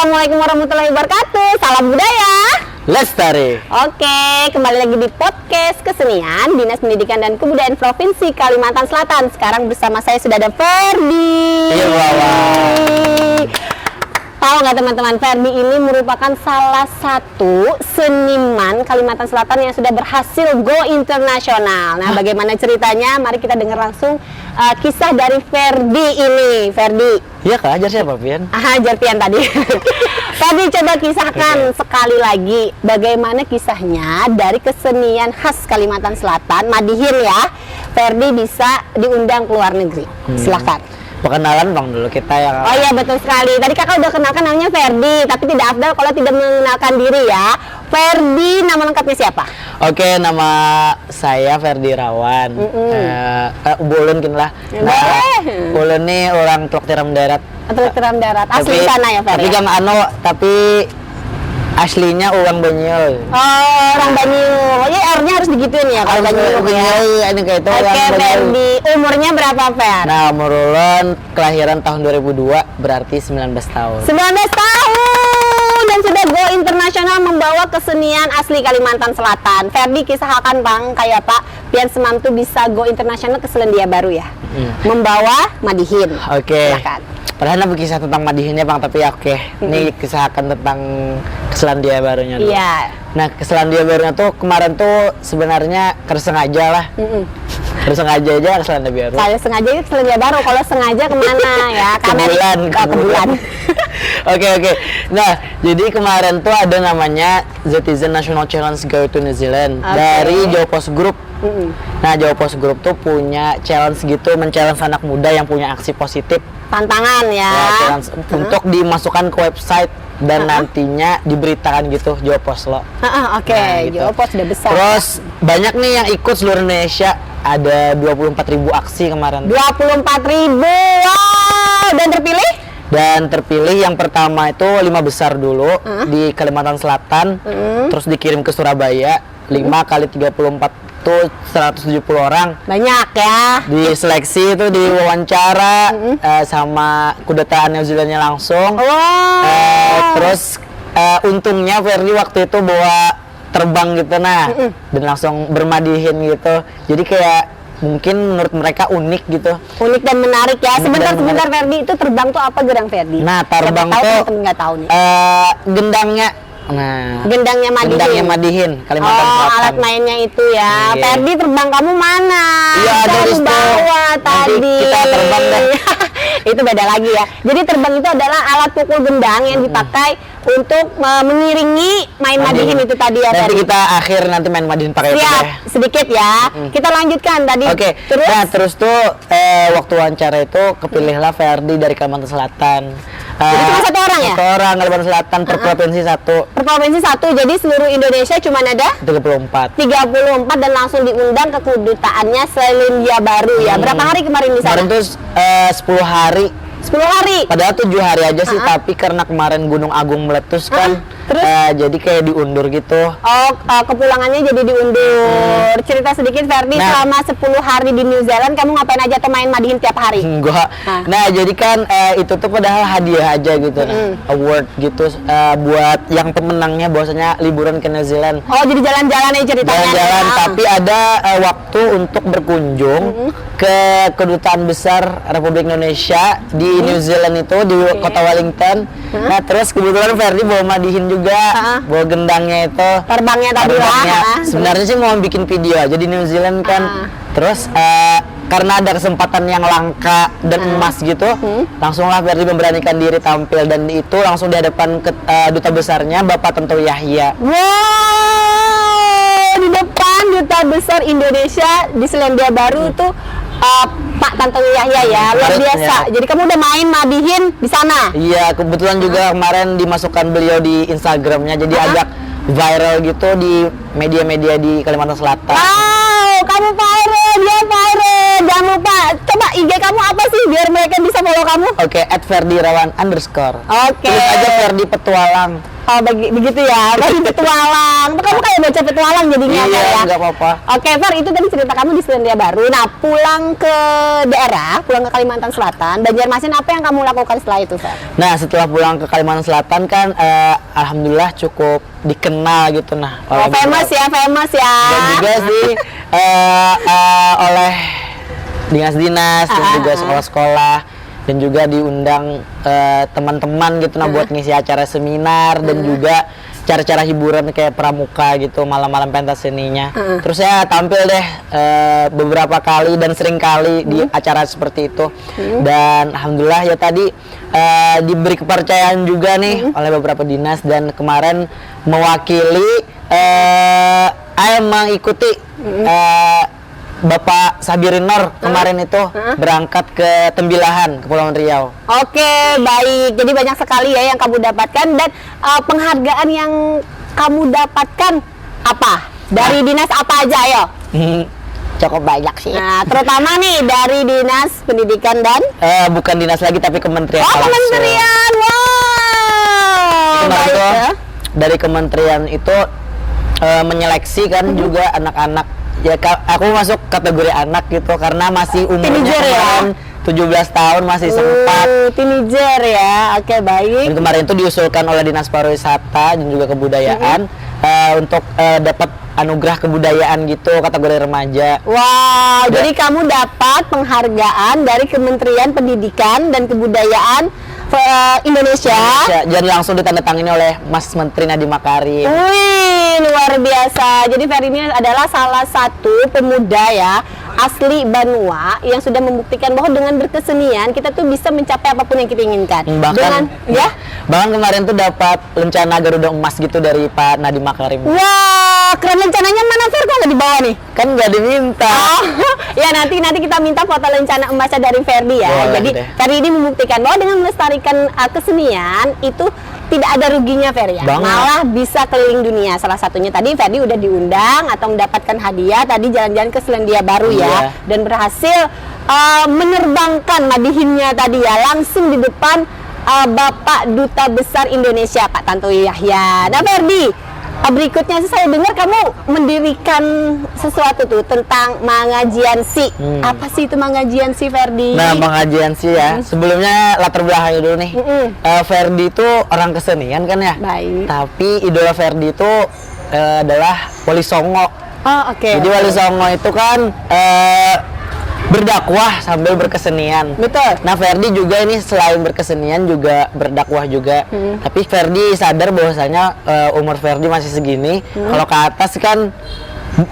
Assalamualaikum warahmatullahi wabarakatuh. Salam budaya. Lestari. Oke, kembali lagi di podcast kesenian Dinas Pendidikan dan Kebudayaan Provinsi Kalimantan Selatan. Sekarang bersama saya sudah ada Ferdi. Iya, Tahu nggak teman-teman, Ferdi ini merupakan salah satu seniman Kalimantan Selatan yang sudah berhasil go internasional. Nah, bagaimana ceritanya? Mari kita dengar langsung kisah dari Ferdi ini. Ferdi. Iya kak, ajar siapa Pian? Ajar Pian tadi. Ferdi, coba kisahkan sekali lagi bagaimana kisahnya dari kesenian khas Kalimantan Selatan, Madihin ya. Ferdi bisa diundang ke luar negeri. Silahkan. Perkenalan bang dulu kita yang. Oh iya, betul sekali. Tadi kakak udah kenalkan namanya Ferdi, tapi tidak afdal kalau tidak mengenalkan diri ya. Ferdi, nama lengkapnya siapa? Oke, nama saya Ferdi Rawan. Ulun kin lah. Ulun nih orang Teluk Tiram Darat. Teluk Tiram Darat. Asli sana ya Ferdi? Tapi aslinya orang Banyul. Oh, orang Banyul. Ya, R-nya harus digituin ya kalau Banyul ya. Ini kayak itu. Oke, Ferdi. Umurnya berapa, Fer? Nah, umur ulun kelahiran tahun 2002, berarti 19 tahun. 19 tahun dan sudah go internasional membawa kesenian asli Kalimantan Selatan. Ferdi, kisahkan Bang, kayak Pak Pian Semamtu bisa go internasional ke Selandia Baru ya. Membawa Madihin. Oke. Silakan. Padahal nak kisah tentang Madihinnya bang, tapi oke. Ini kisahkan tentang Selandia Barunya dulu. Iya. Nah, ke Selandia Barunya tuh kemarin tuh sebenarnya sengaja lah. Sengaja aja ke Selandia Baru. Kalau sengaja itu Selandia Baru, kalau sengaja kemana ya? Ke bulan. Oke. Nah, jadi kemarin tuh ada namanya Zetizen National Challenge Go to New Zealand dari Jawa Post Group. Nah, Jawa Post Group tuh punya challenge gitu, men-challenge anak muda yang punya aksi positif. Tantangan ya. Challenge untuk dimasukkan ke website dan nantinya diberitakan gitu Jawa Post lo. Oke, gitu. Jawa Post sudah besar. Terus banyak nih yang ikut seluruh Indonesia, ada 24.000 aksi kemarin. 24.000, wow! Dan terpilih yang pertama itu 5 besar dulu di Kalimantan Selatan, terus dikirim ke Surabaya. 5 kali 34 tuh 170 orang. Banyak ya. Diseleksi itu, diwawancara sama kedutaan New Zealandnya langsung. Terus untungnya Ferdi waktu itu bawa terbang gitu dan langsung bermadihin gitu. Jadi kayak mungkin menurut mereka unik gitu. Unik dan menarik ya. Sebentar Ferdi, itu terbang tuh apa gerak Ferdi? Nah, terbang tuh nggak tahu nih. Gendangnya. Gendangnya Madihin. Kalimantan Selatan. Alat mainnya itu ya. Ferdi, terbang kamu mana? Iya, ada di bawa tadi. Kita terbang deh. Itu beda lagi ya. Jadi terbang itu adalah alat pukul gendang yang dipakai untuk mengiringi main Madihin itu tadi ya. Nanti kita nanti main Madihin pakai itu ya. Sedikit ya. Kita lanjutkan tadi. Oke. Terus tuh waktu wawancara itu kepilihlah Ferdi dari Kalimantan Selatan. Jadi cuma satu orang ya? Satu orang, Kalimantan Selatan, per provinsi satu. Per provinsi satu, jadi seluruh Indonesia cuma ada? 34 dan langsung diundang ke kedutaannya Selandia Baru ya. Berapa hari kemarin di sana? Kemarin tuh 10 hari. 10 hari? Padahal 7 hari aja sih, tapi karena kemarin Gunung Agung meletus kan, jadi kayak diundur gitu. Kepulangannya jadi diundur. Cerita sedikit Ferdi, selama 10 hari di New Zealand kamu ngapain aja atau main Madihin tiap hari? Enggak. Nah, jadi kan itu tuh padahal hadiah aja gitu, award gitu buat yang pemenangnya, bahwasanya liburan ke New Zealand. Oh, jadi jalan-jalan aja ceritanya. Jalan-jalan, tapi ada waktu untuk berkunjung ke kedutaan besar Republik Indonesia di New Zealand itu di kota Wellington. Nah, terus kebetulan Ferdi bawa Madihin juga, bawa gendangnya itu. Terbangnya tadi lah. Sebenarnya sih mau bikin video aja di New Zealand kan. Terus karena ada kesempatan yang langka dan emas gitu, langsunglah Ferdi memberanikan diri tampil, dan itu langsung di hadapan duta besarnya Bapak Tantowi Yahya. Wow, di depan duta besar Indonesia di Selandia Baru tuh Pak Tantowi Yahya ya, luar biasa. Jadi kamu udah main Madihin di sana? Iya, kebetulan juga kemarin dimasukkan beliau di Instagramnya, jadi agak viral gitu di media-media di Kalimantan Selatan. Wow, kamu viral, dia viral. Jangan lupa, coba IG kamu apa sih biar mereka bisa follow kamu? Oke, @ferdirawan_. Oke. Tulis aja Ferdi Petualang. Oh, begitu ya. Bagi petualang. Kamu kayak baca petualang jadinya Iya, ya. nggak apa-apa. Oke, Fer, itu tadi cerita kamu di Selandia Baru. Nah, pulang ke daerah, pulang ke Kalimantan Selatan, Banjarmasin, apa yang kamu lakukan setelah itu, Fer? Nah, setelah pulang ke Kalimantan Selatan kan alhamdulillah cukup dikenal gitu nah. Oh, famous ya. Dan juga sih oleh dinas-dinas dan juga sekolah-sekolah, dan juga diundang teman-teman gitu nah buat ngisi acara seminar dan juga cara-cara hiburan kayak pramuka gitu, malam-malam pentas seninya. Terus saya tampil deh beberapa kali dan sering kali di acara seperti itu. Dan alhamdulillah ya tadi diberi kepercayaan juga nih oleh beberapa dinas, dan kemarin mewakili mengikuti Bapak Sabirin Nur kemarin itu berangkat ke Tembilahan, Kepulauan Riau. Oke, baik. Jadi banyak sekali ya yang kamu dapatkan, dan penghargaan yang kamu dapatkan apa? Dari dinas apa aja, ayo? Cukup banyak sih. Nah, terutama nih dari Dinas Pendidikan dan Bukan dinas lagi tapi kementerian. Oh, kementerian. Wow. Kemarin Baik, tuh ya. dari kementerian itu menyeleksi kan juga anak-anak. Ya aku masuk kategori anak gitu karena masih umurnya Teenager ya? kemarin 17 tahun, masih sempat. Teenager ya. Oke, baik. Dan kemarin itu diusulkan oleh Dinas Pariwisata dan juga Kebudayaan untuk dapat anugerah kebudayaan gitu kategori remaja. Wow, jadi kamu dapat penghargaan dari Kementerian Pendidikan dan Kebudayaan Indonesia. Dan langsung ditandatangani oleh Mas Menteri Nadiem Makarim. Wih, luar biasa. Jadi Ferry ini adalah salah satu pemuda ya asli Banua yang sudah membuktikan bahwa dengan berkesenian kita tuh bisa mencapai apapun yang kita inginkan. Bahkan bahkan kemarin tuh dapat lencana Garuda Emas gitu dari Pak Nadiem Makarim. Wah, keren. Lencananya mana, Fer? Kok nggak dibawa nih? Kan nggak diminta. Oh, ya nanti kita minta foto lencana emasnya dari Ferdi ya. Boleh Jadi deh. Ferdi ini membuktikan bahwa dengan melestarikan kesenian itu tidak ada ruginya, Fer ya. Banget. Malah bisa keliling dunia. Salah satunya tadi Ferdi udah diundang atau mendapatkan hadiah tadi jalan-jalan ke Selandia Baru ya, dan berhasil menerbangkan madihinnya tadi ya langsung di depan Bapak Duta Besar Indonesia Pak Tantowi Yahya. Nah, Ferdi, berikutnya sih saya dengar kamu mendirikan sesuatu tuh tentang Mangajiansi. Apa sih itu Mangajiansi, Ferdi? Nah, Mangajiansi ya. Sebelumnya latar belakangnya dulu nih. Ferdi itu orang kesenian kan ya. Baik. Tapi idola Ferdi itu adalah Wali Songo. Oh, oke. Jadi Wali Songo itu kan berdakwah sambil berkesenian. Betul. Nah, Ferdi juga ini selain berkesenian juga berdakwah juga. Tapi Ferdi sadar bahwasanya umur Ferdi masih segini. Kalau ke atas kan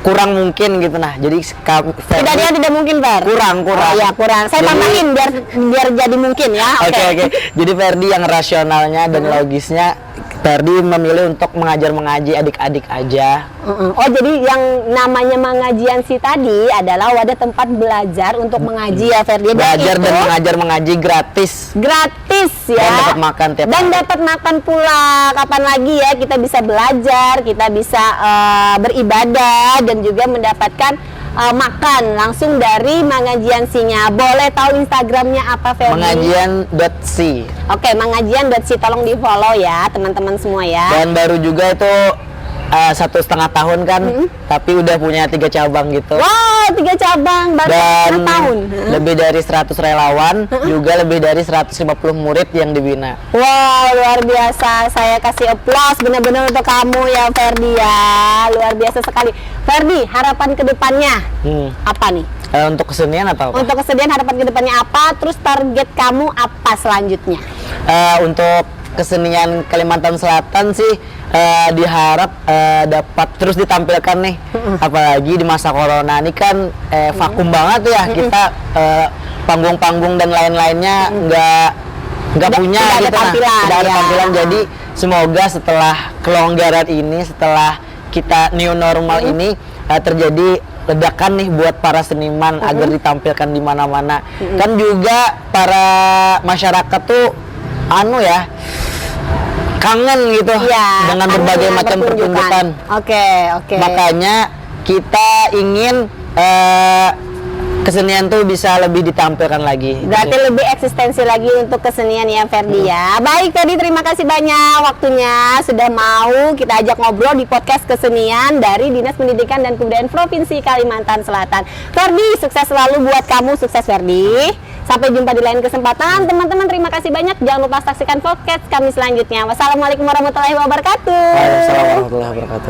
kurang mungkin gitu nah. Jadi tidak mungkin, Fer. kurang. Oh, iya, kurang. Saya tambahin biar jadi mungkin ya. Oke. Jadi Ferdi yang rasionalnya dan logisnya, Ferdi memilih untuk mengaji adik-adik aja. Oh, jadi yang namanya Mangajiansi tadi adalah wadah tempat belajar untuk mengaji ya, Ferdi. Belajar dan mengaji gratis. Gratis ya. Dan dapat makan tiap Dan hari. dapat makan pula. Kapan lagi ya kita bisa belajar, kita bisa beribadah dan juga mendapatkan makan langsung dari Mangajiansinya. Boleh tahu Instagramnya apa, Ferdi? Mangajian.si. Oke, Mangajian.si, tolong di follow ya teman-teman semua ya. Dan baru juga itu 1,5 tahun kan, tapi udah punya 3 cabang gitu. Wow, 3 cabang baru Dan 1 tahun. lebih dari 100 relawan, juga lebih dari 150 murid yang dibina. Wow, luar biasa. Saya kasih applause benar-benar untuk kamu ya, Ferdi ya. Luar biasa sekali. Ferdi, harapan kedepannya apa nih? Untuk kesenian atau apa? Untuk kesedihan harapan kedepannya apa? Terus target kamu apa selanjutnya? Untuk kesenian Kalimantan Selatan sih diharap dapat terus ditampilkan nih. Apalagi di masa corona ini kan vakum banget ya, kita panggung-panggung dan lain-lainnya nggak punya tidak ada gitu, tampilan, tidak ada ya. tampilan. Jadi semoga setelah kelonggaran ini, setelah kita new normal ini terjadi ledakan nih buat para seniman agar ditampilkan di mana-mana. Kan juga para masyarakat tuh kangen gitu Ya, dengan berbagai macam pertunjukan. Oke. Makanya kita ingin kesenian tuh bisa lebih ditampilkan lagi. Berarti lebih eksistensi lagi untuk kesenian ya Ferdi ya. Baik Ferdi, terima kasih banyak waktunya sudah mau kita ajak ngobrol di podcast kesenian dari Dinas Pendidikan dan Kebudayaan Provinsi Kalimantan Selatan. Ferdi, sukses selalu buat kamu, sukses Ferdi. Sampai jumpa di lain kesempatan. Teman-teman terima kasih banyak. Jangan lupa saksikan podcast kami selanjutnya. Wassalamualaikum warahmatullahi wabarakatuh. Waalaikumsalam warahmatullahi wabarakatuh.